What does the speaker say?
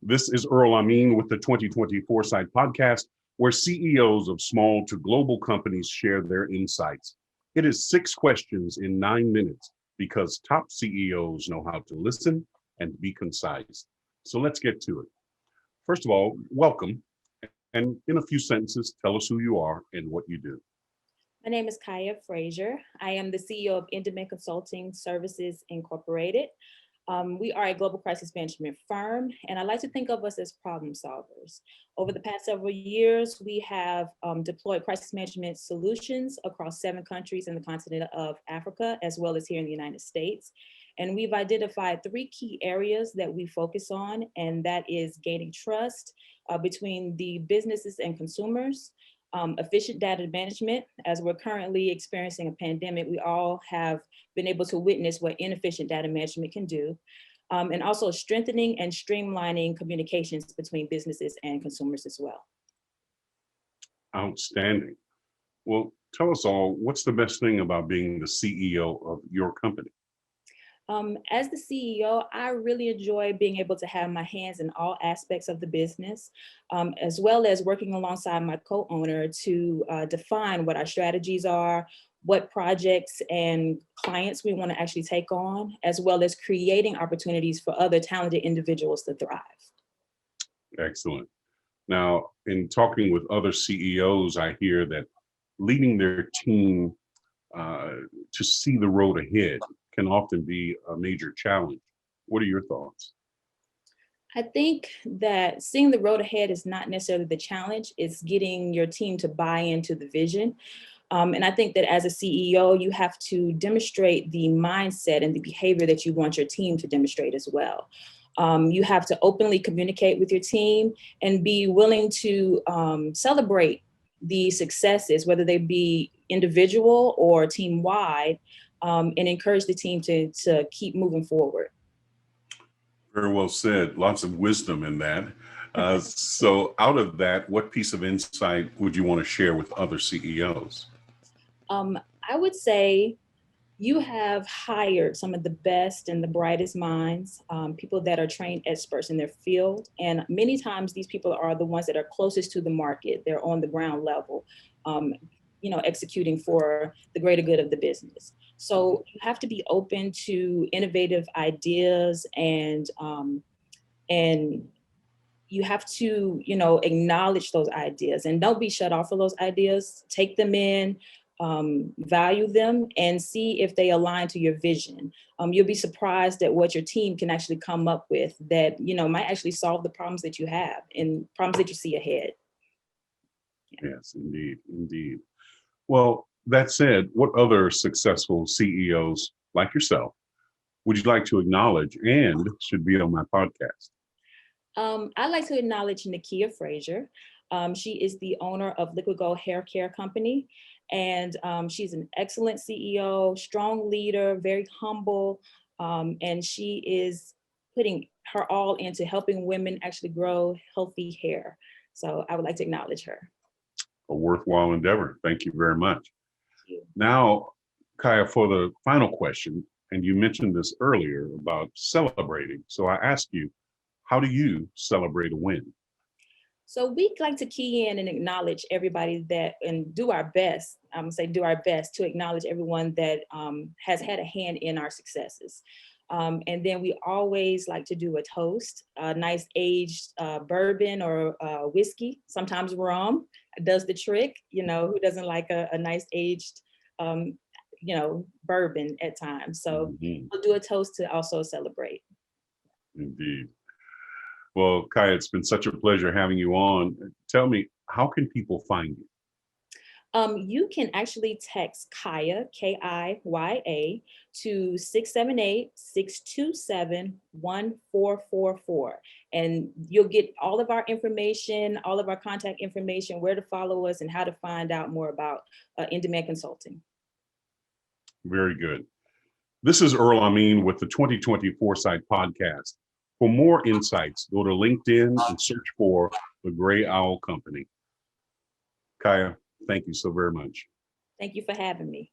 This is Earl Amin with the 2020 Foresight Podcast, where CEOs of small to global companies share their insights. It is 6 questions in 9 minutes because top CEOs know how to listen and be concise. So let's get to it. First of all, welcome. And in a few sentences, tell us who you are and what you do. My name is Kiya Frazier. I am the CEO of nDemand Consulting Services Incorporated. We are a global crisis management firm, and I like to think of us as problem solvers. Over the past several years, we have deployed crisis management solutions across 7 countries in the continent of Africa, as well as here in the United States. And we've identified 3 key areas that we focus on, and that is gaining trust between the businesses and consumers, efficient data management. As we're currently experiencing a pandemic, we all have been able to witness what inefficient data management can do, and also strengthening and streamlining communications between businesses and consumers as well. Outstanding. Well, tell us all, what's the best thing about being the CEO of your company? As the CEO, I really enjoy being able to have my hands in all aspects of the business, as well as working alongside my co-owner to define what our strategies are, what projects and clients we want to actually take on, as well as creating opportunities for other talented individuals to thrive. Excellent. Now, in talking with other CEOs, I hear that leading their team to see the road ahead can often be a major challenge. What are your thoughts? I think that seeing the road ahead is not necessarily the challenge, it's getting your team to buy into the vision. And I think that as a CEO, you have to demonstrate the mindset and the behavior that you want your team to demonstrate as well. You have to openly communicate with your team and be willing to celebrate the successes, whether they be individual or team-wide, and encourage the team to keep moving forward. Very well said. Lots of wisdom in that. So out of that, what piece of insight would you want to share with other CEOs? I would say you have hired some of the best and the brightest minds, people that are trained experts in their field. And many times these people are the ones that are closest to the market. They're on the ground level, executing for the greater good of the business. So you have to be open to innovative ideas, and you have to, acknowledge those ideas and don't be shut off of those ideas. Take them in, value them, and see if they align to your vision. You'll be surprised at what your team can actually come up with that, might actually solve the problems that you have and problems that you see ahead. Yeah. Yes, indeed, indeed. Well, that said, what other successful CEOs like yourself would you like to acknowledge and should be on my podcast? I'd like to acknowledge Kiya Frazier. She is the owner of Liquid Gold Hair Care Company, and she's an excellent CEO, strong leader, very humble, and she is putting her all into helping women actually grow healthy hair. So I would like to acknowledge her. A worthwhile endeavor. Thank you very much. Now, Kiya, for the final question, and you mentioned this earlier about celebrating. So I ask you, how do you celebrate a win? So we like to key in and acknowledge everybody and do our best. I'm gonna say do our best to acknowledge everyone that has had a hand in our successes. And then we always like to do a toast, a nice aged bourbon or whiskey, sometimes rum does the trick. Who doesn't like a nice aged, bourbon at times. So we'll do a toast to also celebrate. Indeed. Well, Kiya, it's been such a pleasure having you on. Tell me, how can people find you? You can actually text Kiya, Kiya, to 678-627-1444. And you'll get all of our information, all of our contact information, where to follow us, and how to find out more about nDemand Consulting. Very good. This is Earl Amin with the 2020 Foresight Podcast. For more insights, go to LinkedIn and search for the Gray Owl Company. Kiya, thank you so very much. Thank you for having me.